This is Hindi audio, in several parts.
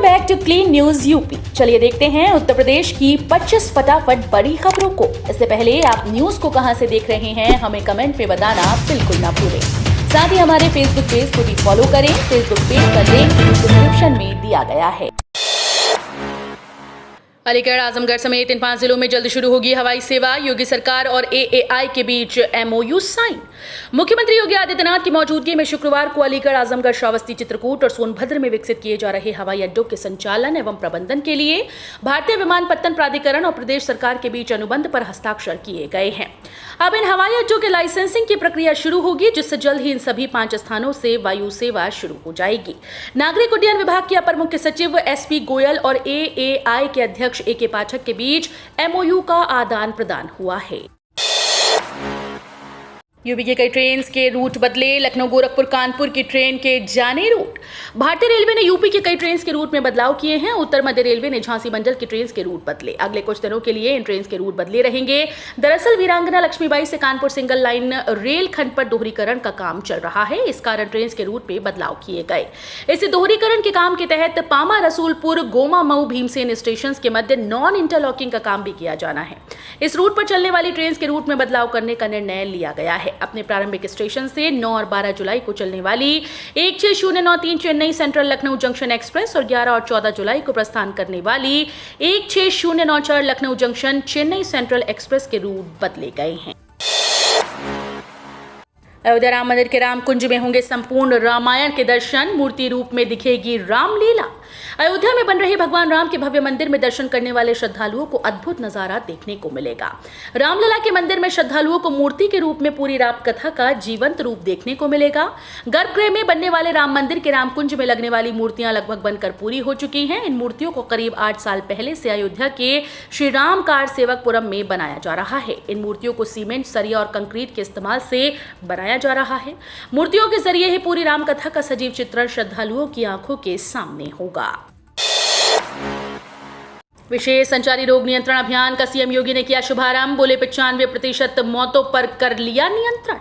Back to clean news UP. चलिए देखते हैं उत्तर प्रदेश की 25 फटाफट बड़ी खबरों को। इससे पहले आप न्यूज को कहां से देख रहे हैं हमें कमेंट में बताना बिल्कुल ना भूलें। साथ ही हमारे फेसबुक पेज को भी फॉलो करें। फेसबुक पेज का लिंक डिस्क्रिप्शन में दिया गया है। अलीगढ़, आजमगढ़ समेत इन 5 जिलों में जल्द शुरू होगी हवाई सेवा। योगी सरकार और एएआई के बीच एमओयू साइन। मुख्यमंत्री योगी आदित्यनाथ की मौजूदगी में शुक्रवार को अलीगढ़, आजमगढ़, श्रावस्ती, चित्रकूट और सोनभद्र में विकसित किए जा रहे हवाई अड्डों के संचालन एवं प्रबंधन के लिए भारतीय विमानपत्तन प्राधिकरण और प्रदेश सरकार के बीच अनुबंध पर हस्ताक्षर किए गए हैं। अब इन हवाई अड्डों के लाइसेंसिंग की प्रक्रिया शुरू होगी, जिससे जल्द ही इन सभी 5 स्थानों से वायु सेवा शुरू हो जाएगी। नागरिक उड्डयन विभाग के अपर मुख्य सचिव एसपी गोयल और एएआई के अध्यक्ष एके पाठक के बीच एमओयू का आदान प्रदान हुआ है। यूपी के कई ट्रेन के रूट बदले। लखनऊ, गोरखपुर, कानपुर की ट्रेन के जाने रूट। भारतीय रेलवे ने यूपी के कई ट्रेन के रूट में बदलाव किए हैं। उत्तर मध्य रेलवे ने झांसी मंडल की ट्रेन के रूट बदले। अगले कुछ दिनों के लिए इन ट्रेन के रूट बदले रहेंगे। दरअसल वीरांगना लक्ष्मीबाई से कानपुर सिंगल लाइन रेल खंड पर दोहरीकरण का काम चल रहा है। इस कारण ट्रेन के रूट में बदलाव किए गए। इस दोहरीकरण के काम के तहत पामा, रसूलपुर, गोमा, मऊ, भीमसेन स्टेशन के मध्य नॉन इंटरलॉकिंग का काम भी किया जाना है। इस रूट पर चलने वाली ट्रेन के रूट में बदलाव करने का निर्णय लिया गया है। अपने प्रारंभिक स्टेशन से 9 और 12 जुलाई को चलने वाली 16093 Chennai central Lucknow junction express और 11 और 14 जुलाई को प्रस्थान करने वाली 16094 Lucknow junction Chennai central express के रूट बदले गए हैं। अयोध्या राम मंदिर के राम कुंज में होंगे संपूर्ण रामायण के दर्शन। मूर्ति रूप में दिखेगी रामलीला। अयोध्या में बन रहे भगवान राम के भव्य मंदिर में दर्शन करने वाले श्रद्धालुओं को अद्भुत नजारा देखने को मिलेगा। रामलला के मंदिर में श्रद्धालुओं को मूर्ति के रूप में पूरी राम कथा का जीवंत रूप देखने को मिलेगा। गर्भगृह में बनने वाले राम मंदिर के रामकुंज में लगने वाली मूर्तियां लगभग बनकर पूरी हो चुकी हैं। इन मूर्तियों को करीब 8 साल पहले से अयोध्या के श्री राम कार सेवकपुरम में बनाया जा रहा है। इन मूर्तियों को सीमेंट, सरिया और कंक्रीट के इस्तेमाल से बनाया जा रहा है। मूर्तियों के जरिए ही पूरी राम कथा का सजीव चित्रण श्रद्धालुओं की आंखों के सामने होगा। विशेष संचारी रोग नियंत्रण अभियान का सीएम योगी ने किया शुभारंभ। बोले 95% मौतों पर कर लिया नियंत्रण।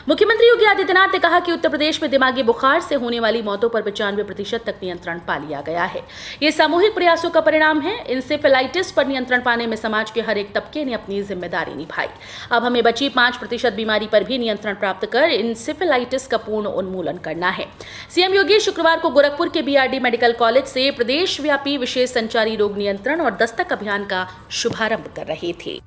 मुख्यमंत्री योगी आदित्यनाथ ने कहा कि उत्तर प्रदेश में दिमागी बुखार से होने वाली मौतों पर 95% तक नियंत्रण पा लिया गया है। ये सामूहिक प्रयासों का परिणाम है। इंसेफेलाइटिस पर नियंत्रण पाने में समाज के हर एक तबके ने अपनी जिम्मेदारी निभाई। अब हमें बची 5% बीमारी पर भी नियंत्रण प्राप्त कर इंसेफेलाइटिस का पूर्ण उन्मूलन करना है। सीएम योगी शुक्रवार को गोरखपुर के बीआरडी मेडिकल कॉलेज से प्रदेश व्यापी विशेष संचारी रोग नियंत्रण और दस्तक अभियान का शुभारंभ कर रहे थे।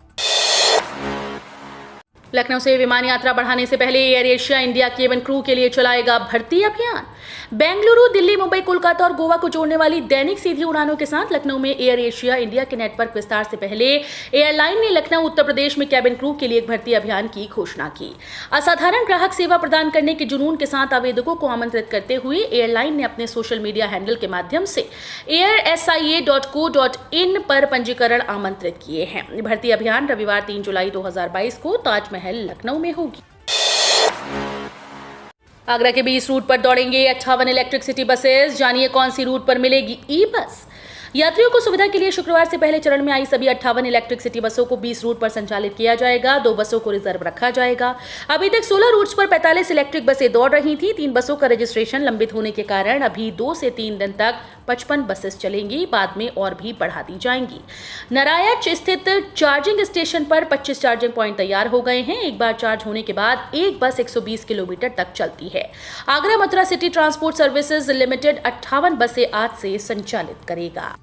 लखनऊ से विमान यात्रा बढ़ाने से पहले air Asia India cabin crew के लिए चलाएगा भर्ती अभियान। बेंगलुरु, दिल्ली, मुंबई, कोलकाता और गोवा को जोड़ने वाली दैनिक सीधी उड़ानों के साथ लखनऊ में एयर एशिया इंडिया के नेटवर्क विस्तार से पहले एयरलाइन ने लखनऊ, उत्तर प्रदेश में केबिन क्रू के लिए एक भर्ती अभियान की घोषणा की। असाधारण ग्राहक सेवा प्रदान करने के जुनून के साथ आवेदकों को आमंत्रित करते हुए एयरलाइन ने अपने सोशल मीडिया हैंडल के माध्यम से airsia.co.in पर पंजीकरण आमंत्रित किए हैं। भर्ती अभियान रविवार 3 जुलाई 2022 को ताजमहल लखनऊ में होगी। आगरा के 20 रूट पर दौड़ेंगे 58 इलेक्ट्रिक सिटी बसेस। जानिए कौन सी रूट पर मिलेगी ई बस। यात्रियों को सुविधा के लिए शुक्रवार से पहले चरण में आई सभी 58 इलेक्ट्रिक सिटी बसों को 20 रूट पर संचालित किया जाएगा। 2 बसों को रिजर्व रखा जाएगा। अभी तक 16 रूट्स पर 45 इलेक्ट्रिक बसें दौड़ रही थी। 3 बसों का रजिस्ट्रेशन लंबित होने के कारण अभी 2 से 3 दिन तक 55 बसेस चलेंगी। बाद में और भी बढ़ा दी जाएंगी। नारायण स्थित चार्जिंग स्टेशन पर 25 चार्जिंग पॉइंट तैयार हो गए हैं। एक बार चार्ज होने के बाद एक बस 120 किलोमीटर तक चलती है। Agra Mathura city transport services limited 58 बसें आज से संचालित करेगा।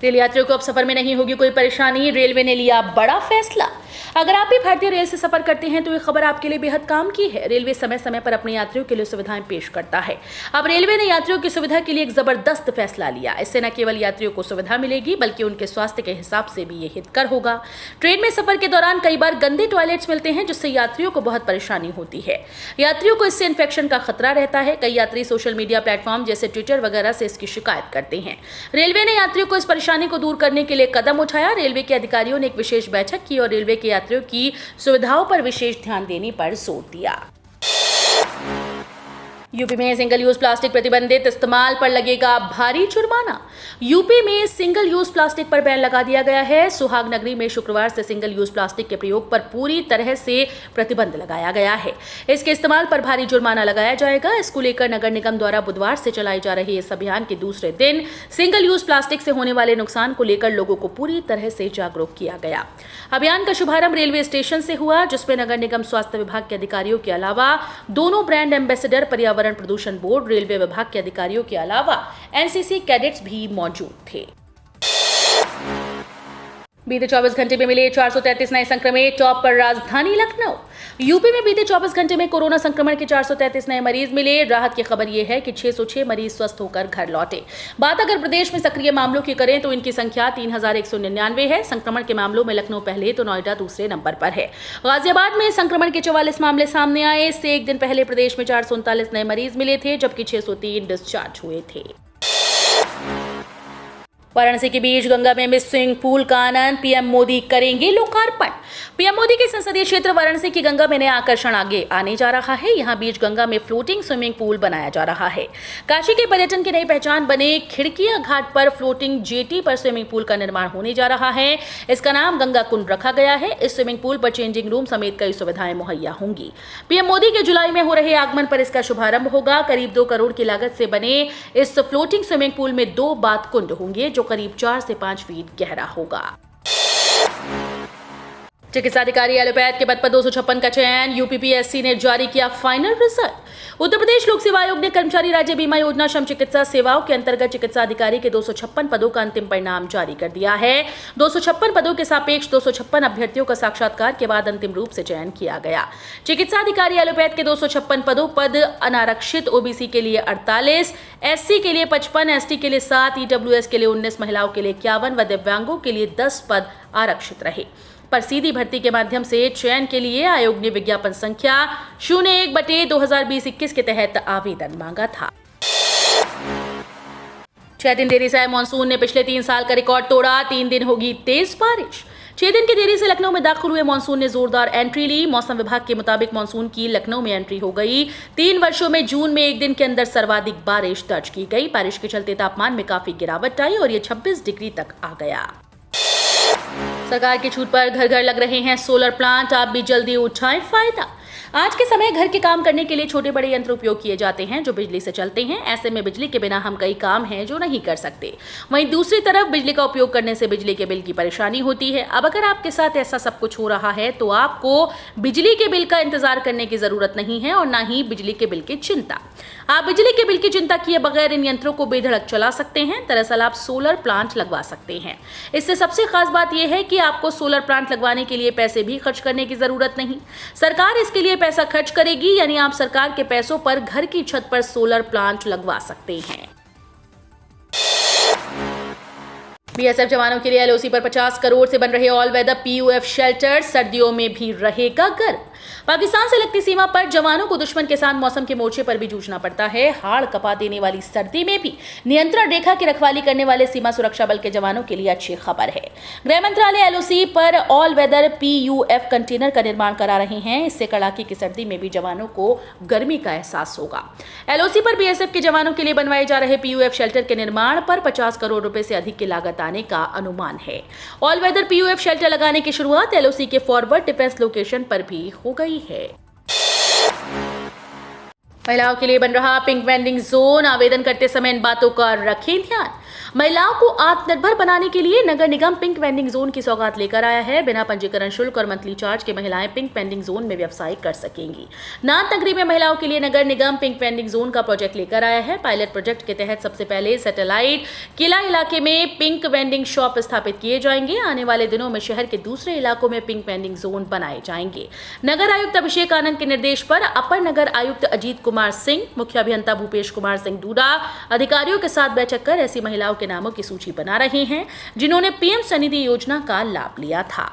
रेल यात्रियों को अब सफर में नहीं होगी कोई परेशानी। रेलवे ने लिया बड़ा फैसला। अगर आप भी भारतीय रेल से सफर करते हैं तो ये खबर आपके लिए बेहद काम की है। रेलवे समय समय पर अपने यात्रियों के लिए सुविधाएं पेश करता है। अब रेलवे ने यात्रियों की सुविधा के लिए एक जबरदस्त फैसला लिया। इससे न केवल यात्रियों को सुविधा मिलेगी बल्कि उनके स्वास्थ्य के हिसाब से भी ये हितकर होगा। ट्रेन में सफर के दौरान कई बार गंदे टॉयलेट्स मिलते हैं, जिससे यात्रियों को बहुत परेशानी होती है। यात्रियों को इससे इन्फेक्शन का खतरा रहता है। कई यात्री सोशल मीडिया प्लेटफॉर्म जैसे ट्विटर वगैरह से इसकी शिकायत करते हैं। रेलवे ने यात्रियों को इस परेशानी को दूर करने के लिए कदम उठाया। रेलवे के अधिकारियों ने एक विशेष बैठक की और रेलवे के यात्रियों की सुविधाओं पर विशेष ध्यान देने पर जोर दिया। यूपी में सिंगल यूज प्लास्टिक प्रतिबंधित इस्तेमाल पर लगेगा भारी जुर्माना। यूपी में सिंगल यूज प्लास्टिक पर बैन लगा दिया गया है। सुहागनगरी में शुक्रवार से सिंगल यूज प्लास्टिक के प्रयोग पर पूरी तरह से प्रतिबंध लगाया गया है। इसके इस्तेमाल पर भारी जुर्माना लगाया जाएगा। इसको लेकर नगर निगम द्वारा बुधवार से चलाई जा रही इस अभियान के दूसरे दिन सिंगल यूज प्लास्टिक से होने वाले नुकसान को लेकर लोगों को पूरी तरह से जागरूक किया गया। अभियान का शुभारंभ रेलवे स्टेशन से हुआ, जिसमें नगर निगम स्वास्थ्य विभाग के अधिकारियों के अलावा दोनों ब्रांड एम्बेसडर, पर्यावरण प्रदूषण बोर्ड, रेलवे विभाग के अधिकारियों के अलावा एनसीसी कैडेट्स भी मौजूद थे। बीते 24 घंटे में मिले 433 नए संक्रमित, टॉप पर राजधानी लखनऊ। यूपी में बीते 24 घंटे में कोरोना संक्रमण के 433 नए मरीज मिले। राहत की खबर यह है कि 606 मरीज स्वस्थ होकर घर लौटे। बात अगर प्रदेश में सक्रिय मामलों की करें तो इनकी संख्या 3199 है। संक्रमण के मामलों में लखनऊ पहले तो नोएडा दूसरे नंबर पर है। गाजियाबाद में संक्रमण के 44 मामले सामने आए। इससे एक दिन पहले प्रदेश में 439 नए मरीज मिले थे, जबकि 603 डिस्चार्ज हुए थे। वाराणसी के बीच गंगा में स्विमिंग पूल का आनंद, पीएम मोदी करेंगे लोकार्पण। पीएम मोदी के संसदीय क्षेत्र वाराणसी की गंगा में नया आकर्षण आगे आने जा रहा है। यहां बीच गंगा में फ्लोटिंग स्विमिंग पूल बनाया जा रहा है। काशी के पर्यटन की नई पहचान बने खिड़किया घाट पर फ्लोटिंग जेटी पर स्विमिंग पूल का निर्माण होने जा रहा है। इसका नाम गंगा कुंड रखा गया है। इस स्विमिंग पूल पर चेंजिंग रूम समेत कई सुविधाएं मुहैया होंगी। पीएम मोदी के जुलाई में हो रहे आगमन पर इसका शुभारंभ होगा। करीब 2 करोड़ की लागत से बने इस फ्लोटिंग स्विमिंग पूल में 2 बाथ कुंड होंगे, जो करीब 4 से 5 फीट गहरा होगा। चिकित्सा अधिकारी एलोपैथ के पद पर 256 का चयन, यूपीपीएससी ने जारी किया फाइनल रिजल्ट। उत्तर प्रदेश लोक सेवा आयोग ने कर्मचारी राज्य बीमा योजना श्रम चिकित्सा सेवाओं के अंतर्गत चिकित्सा अधिकारी के 256 पदों का अंतिम परिणाम जारी कर दिया है। 256 पदों के सापेक्ष 256 अभ्यर्थियों का साक्षात्कार के बाद अंतिम रूप से चयन किया गया। चिकित्सा अधिकारी एलोपैथ के 256 पदों पद अनारक्षित ओबीसी के लिए 48, एससी के लिए 55, एसटी के लिए 7, ईडब्ल्यूएस के लिए 19, महिलाओं के लिए 51 व दिव्यांगों के लिए 10 पद आरक्षित रहे। पर सीधी भर्ती के माध्यम से चयन के लिए आयोग ने विज्ञापन संख्या 01/2020-21 के तहत आवेदन मांगा था। 6 दिन देरी से आए मानसून ने पिछले 3 साल का रिकॉर्ड तोड़ा। 3 दिन होगी तेज बारिश। 6 दिन की देरी से लखनऊ में दाखिल हुए मानसून ने जोरदार एंट्री ली। मौसम विभाग के मुताबिक मानसून की लखनऊ में एंट्री हो गई। 3 वर्षों में जून में एक दिन के अंदर सर्वाधिक बारिश दर्ज की गई। बारिश के चलते तापमान में काफी गिरावट आई और ये 26 डिग्री तक आ गया। सरकार की छूट पर घर घर लग रहे हैं सोलर प्लांट, आप भी जल्दी उठाएं फायदा। आज के समय घर के काम करने के लिए छोटे बड़े यंत्र उपयोग किए जाते हैं जो बिजली से चलते हैं। ऐसे में बिजली के बिना हम कई काम हैं जो नहीं कर सकते। वहीं दूसरी तरफ बिजली का उपयोग करने से बिजली के बिल की परेशानी होती है। अब अगर आपके साथ ऐसा सब कुछ हो रहा है तो आपको बिजली के बिल का इंतजार करने की जरूरत नहीं है और न ही बिजली के बिल की चिंता। आप बिजली के बिल की चिंता किए बगैर इन यंत्रों को बेधड़क चला सकते हैं। दरअसल आप सोलर प्लांट लगवा सकते हैं। इससे सबसे खास बात यह है कि आपको सोलर प्लांट लगवाने के लिए पैसे भी खर्च करने की जरूरत नहीं। सरकार इसके लिए पैसा खर्च करेगी, यानी आप सरकार के पैसों पर घर की छत पर सोलर प्लांट लगवा सकते हैं। बीएसएफ जवानों के लिए एलओसी पर 50 करोड़ से बन रहे ऑल वेदर पीयूएफ शेल्टर, सर्दियों में भी रहेगा गर्म। पाकिस्तान से लगती सीमा पर जवानों को दुश्मन के साथ मौसम के मोर्चे पर भी जूझना पड़ता है। हाड़ कपा देने वाली सर्दी में भी नियंत्रण रेखा की रखवाली करने वाले सीमा सुरक्षा बल के जवानों के लिए अच्छी खबर है। गृह मंत्रालय एलओसी पर ऑल वेदर पीयूएफ कंटेनर का निर्माण करा रहे हैं। इससे कड़ाके की सर्दी में भी जवानों को गर्मी का एहसास होगा। एलओसी पर बीएसएफ के जवानों के लिए बनवाए जा रहे पीयूएफ शेल्टर के निर्माण पर 50 करोड़ रुपए से अधिक की लागत आने का अनुमान है। ऑल वेदर पीयूएफ शेल्टर लगाने की शुरुआत एलओसी के फॉरवर्ड डिफेंस लोकेशन पर भी हो गई है। महिलाओं के लिए बन रहा पिंक वेंडिंग जोन, आवेदन करते समय इन बातों का रखें ध्यान। महिलाओं को आत्मनिर्भर बनाने के लिए नगर निगम पिंक वेंडिंग जोन की सौगात लेकर आया है। बिना पंजीकरण शुल्क और मंथली चार्ज के महिलाएं पिंक वेंडिंग जोन में व्यवसाय कर सकेंगी। नाथ नगरी में महिलाओं के लिए नगर निगम पिंक वेंडिंग जोन का प्रोजेक्ट लेकर आया है। पायलट प्रोजेक्ट के तहत सबसे पहले सैटेलाइट किला इलाके में पिंक वेंडिंग शॉप स्थापित किए जाएंगे। आने वाले दिनों में शहर के दूसरे इलाकों में पिंक वेंडिंग जोन बनाए जाएंगे। नगर आयुक्त अभिषेक आनंद के निर्देश पर अपर नगर आयुक्त अजीत कुमार सिंह, मुख्य अभियंता भूपेश कुमार सिंह डूडा अधिकारियों के साथ बैठक कर ऐसी महिलाओं के नामों की सूची बना रहे हैं जिन्होंने पीएम स्वनिधि योजना का लाभ लिया था।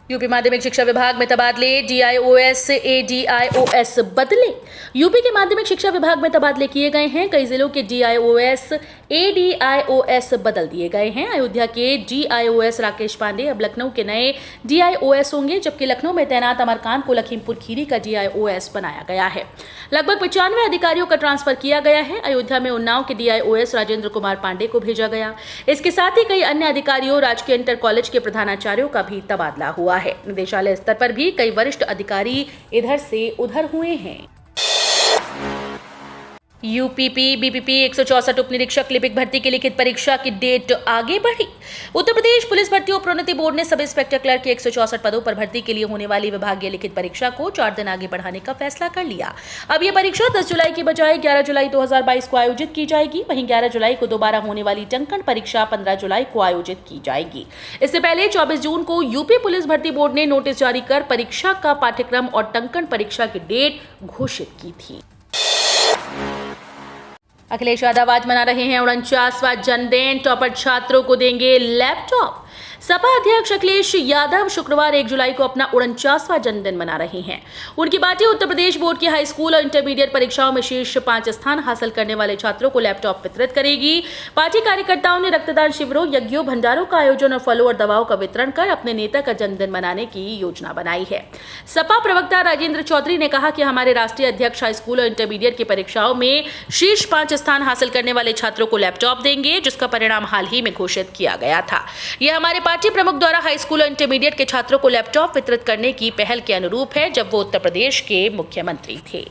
यूपी माध्यमिक शिक्षा विभाग में तबादले, DIOS ADIOS बदले। यूपी के माध्यमिक शिक्षा विभाग में तबादले किए गए हैं। कई जिलों के DIOS ADIOS बदल दिए गए हैं। अयोध्या के DIOS राकेश पांडे अब लखनऊ के नए DIOS होंगे, जबकि लखनऊ में तैनात अमरकांत को लखीमपुर खीरी का DIOS बनाया गया है। लगभग 95 अधिकारियों का ट्रांसफर किया गया है। अयोध्या में उन्नाव के DIOS राजेंद्र कुमार पांडे को भेजा गया। इसके साथ ही कई अन्य अधिकारियों, राजकीय इंटर कॉलेज के प्रधानाचार्यों का भी तबादला हुआ है। निदेशालय स्तर पर भी कई वरिष्ठ अधिकारी इधर से उधर हुए हैं। UPP BPP 164 उप निरीक्षक लिपिक भर्ती की लिखित परीक्षा की डेट आगे बढ़ी। उत्तर प्रदेश पुलिस भर्ती और प्रोन्नति बोर्ड ने सब इंस्पेक्टर क्लर्क के 164 पदों पर भर्ती के लिए होने वाली विभागीय लिखित परीक्षा को 4 दिन आगे बढ़ाने का फैसला कर लिया। अब यह परीक्षा 10 जुलाई की बजाय 11 जुलाई 2022 को आयोजित की जाएगी। वहीं 11 जुलाई को दोबारा होने वाली टंकण परीक्षा 15 जुलाई को आयोजित की जाएगी। इससे पहले 24 जून को यूपी पुलिस भर्ती बोर्ड ने नोटिस जारी कर परीक्षा का पाठ्यक्रम और टंकण परीक्षा की डेट घोषित की थी। अखिलेश यादव आज मना रहे हैं 49वां जन्मदिन, टॉपर छात्रों को देंगे लैपटॉप। सपा अध्यक्ष अखिलेश यादव शुक्रवार 1 जुलाई को अपना 49वां जन्मदिन मना रहे हैं। उनकी पार्टी उत्तर प्रदेश बोर्ड की हाई स्कूल और इंटरमीडिएट परीक्षाओं में शीर्ष 5 स्थान हासिल करने वाले छात्रों को लैपटॉप वितरित करेगी। पार्टी कार्यकर्ताओं ने रक्तदान शिविरों, यज्ञों, भंडारों का आयोजन और फलों और दवाओं का वितरण कर अपने नेता का जन्मदिन मनाने की योजना बनाई है। सपा प्रवक्ता राजेंद्र चौधरी ने कहा कि हमारे राष्ट्रीय अध्यक्ष हाई स्कूल और इंटरमीडिएट की परीक्षाओं में शीर्ष 5 स्थान हासिल करने वाले छात्रों को लैपटॉप देंगे, जिसका परिणाम हाल ही में घोषित किया गया था। यह हमारे पार्टी प्रमुख द्वारा हाई स्कूल और इंटरमीडिएट के छात्रों को लैपटॉप वितरित करने की पहल के अनुरूप है, जब वो उत्तर प्रदेश के मुख्यमंत्री थे।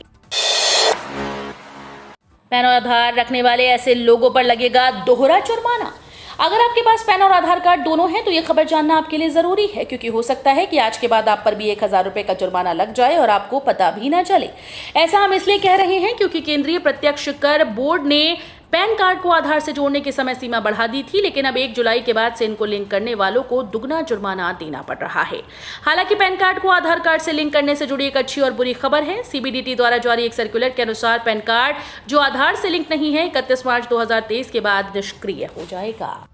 पैन और आधार रखने वाले ऐसे लोगों पर लगेगा दोहरा जुर्माना। अगर आपके पास पैन और आधार कार्ड दोनों हैं तो ये खबर जानना आपके लिए जरूरी है, क्योंकि हो सकता है कि आज के बाद आप पर भी 1000 रुपए का जुर्माना लग जाए और आपको पता भी ना चले। ऐसा हम इसलिए कह रहे हैं क्योंकि केंद्रीय प्रत्यक्ष कर बोर्ड ने पैन कार्ड को आधार से जोड़ने की समय सीमा बढ़ा दी थी, लेकिन अब 1 जुलाई के बाद से इनको लिंक करने वालों को दुगना जुर्माना देना पड़ रहा है। हालांकि पैन कार्ड को आधार कार्ड से लिंक करने से जुड़ी एक अच्छी और बुरी खबर है। CBDT द्वारा जारी एक सर्कुलर के अनुसार पैन कार्ड जो आधार से लिंक नहीं है 31 मार्च 2023 के बाद निष्क्रिय हो जाएगा।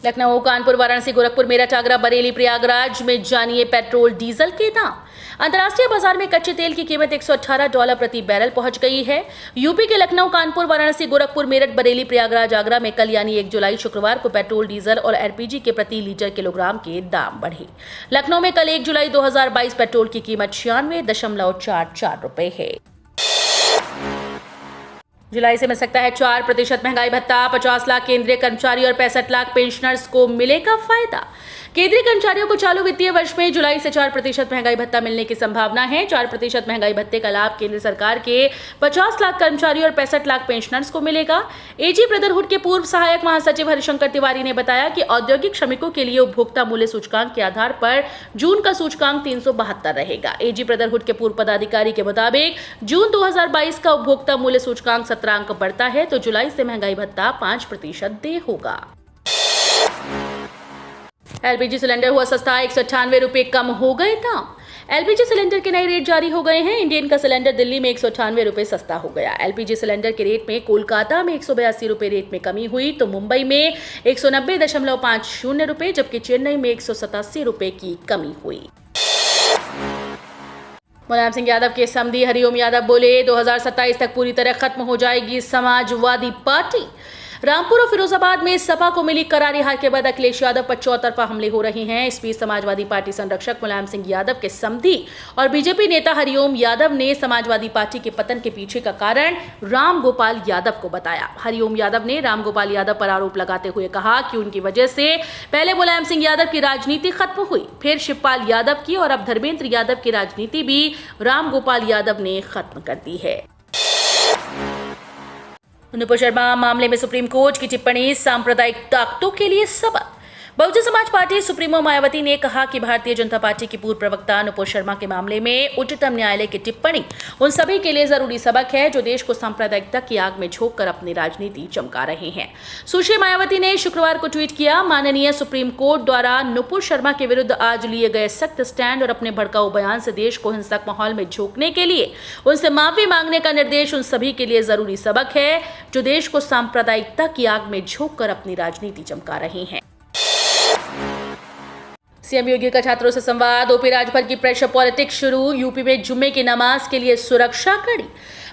लखनऊ, कानपुर, वाराणसी, गोरखपुर, मेरठ, आगरा, बरेली, प्रयागराज में जानिए पेट्रोल डीजल के दाम। अंतर्राष्ट्रीय बाजार में कच्चे तेल की कीमत $118 प्रति बैरल पहुंच गई है। यूपी के लखनऊ, कानपुर, वाराणसी, गोरखपुर, मेरठ, बरेली, प्रयागराज, आगरा में कल यानी 1 जुलाई शुक्रवार को पेट्रोल, डीजल और LPG के प्रति लीटर किलोग्राम के दाम बढ़े। लखनऊ में कल 1 जुलाई 2022 पेट्रोल की कीमत 96.44 रुपए है। जुलाई से मिल सकता है 4% महंगाई भत्ता। 50 लाख केंद्रीय कर्मचारी और 65 लाख पेंशनर्स को मिलेगा फायदा। केंद्रीय कर्मचारियों को चालू वित्तीय वर्ष में जुलाई से 4% महंगाई भत्ता मिलने की संभावना है। 4% महंगाई भत्ते का लाभ केंद्र सरकार के 50 लाख कर्मचारी और 65 लाख पेंशनर्स को मिलेगा। एजी ब्रदरहुड के पूर्व सहायक महासचिव हरिशंकर तिवारी ने बताया कि औद्योगिक श्रमिकों के लिए उपभोक्ता मूल्य सूचकांक के आधार पर जून का सूचकांक 372 रहेगा। एजी ब्रदरहुड के पूर्व पदाधिकारी के मुताबिक जून 2022 का उपभोक्ता मूल्य सूचकांक 17 अंक बढ़ता है तो जुलाई से महंगाई भत्ता 5% देय होगा। LPG सिलेंडर हुआ सस्ता, 198 रुपए कम हो गए दाम। LPG सिलेंडर के नए रेट जारी हो गए हैं। इंडियन का सिलेंडर दिल्ली में 198 रुपए सस्ता हो गया। LPG सिलेंडर के रेट में कोलकाता में 182 रुपए रेट में कमी हुई तो मुंबई में 190.50 रुपए, जबकि चेन्नई में 187 रुपए की कमी हुई। मुलायम सिंह यादव के समधी हरिओम यादव बोले 2027 तक पूरी तरह खत्म हो जाएगी समाजवादी पार्टी। रामपुर और फिरोजाबाद में सपा को मिली करारी हार के बाद अखिलेश यादव पर चौतरफा हमले हो रहे हैं। इस बीच समाजवादी पार्टी संरक्षक मुलायम सिंह यादव के समधी और बीजेपी नेता हरिओम यादव ने समाजवादी पार्टी के पतन के पीछे का कारण राम गोपाल यादव को बताया। हरिओम यादव ने राम गोपाल यादव पर आरोप लगाते हुए कहा कि उनकी वजह से पहले मुलायम सिंह यादव की राजनीति खत्म हुई, फिर शिवपाल यादव की और अब धर्मेंद्र यादव की राजनीति भी राम गोपाल यादव ने खत्म कर दी है। नुपुर शर्मा मामले में सुप्रीम कोर्ट की टिप्पणी सांप्रदायिक ताकतों के लिए सबक। बहुजन समाज पार्टी सुप्रीमो मायावती ने कहा कि भारतीय जनता पार्टी की पूर्व प्रवक्ता नुपुर शर्मा के मामले में उच्चतम न्यायालय की टिप्पणी उन सभी के लिए जरूरी सबक है जो देश को सांप्रदायिकता की आग में झोंक कर अपनी राजनीति चमका रहे हैं। सुश्री मायावती ने शुक्रवार को ट्वीट किया, माननीय सुप्रीम कोर्ट द्वारा नुपुर शर्मा के विरुद्ध आज लिए गए सख्त स्टैंड और अपने भड़काऊ बयान से देश को हिंसक माहौल में झोंकने के लिए उनसे माफी मांगने का निर्देश उन सभी के लिए जरूरी सबक है जो देश को सांप्रदायिकता की आग में झोंक कर अपनी राजनीति चमका रहे हैं। सीएम योगी का छात्रों से संवाद। ओपी राजभर की प्रेशर पॉलिटिक्स शुरू। यूपी में जुम्मे की नमाज के लिए सुरक्षा कड़ी।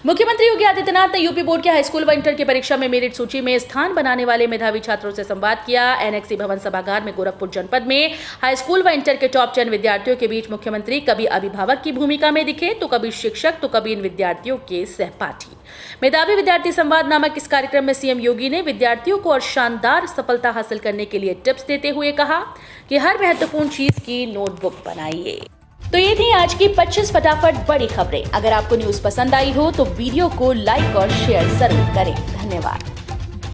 मुख्यमंत्री योगी आदित्यनाथ ने यूपी बोर्ड के हाईस्कूल व इंटर की परीक्षा में मेरिट सूची में स्थान बनाने वाले मेधावी छात्रों से संवाद किया। एनएक्सी भवन सभागार में गोरखपुर जनपद में हाईस्कूल व इंटर के टॉप 10 विद्यार्थियों के बीच मुख्यमंत्री कभी अभिभावक की भूमिका में दिखे, तो कभी शिक्षक, तो कभी इन विद्यार्थियों के सहपाठी। मेधावी विद्यार्थी संवाद नामक इस कार्यक्रम में सीएम योगी ने विद्यार्थियों को और शानदार सफलता हासिल करने के लिए टिप्स देते हुए कहा कि हर महत्वपूर्ण चीज की नोटबुक बनाइए। तो ये थी आज की 25 फटाफट बड़ी खबरें। अगर आपको न्यूज पसंद आई हो तो वीडियो को लाइक और शेयर जरूर करें। धन्यवाद।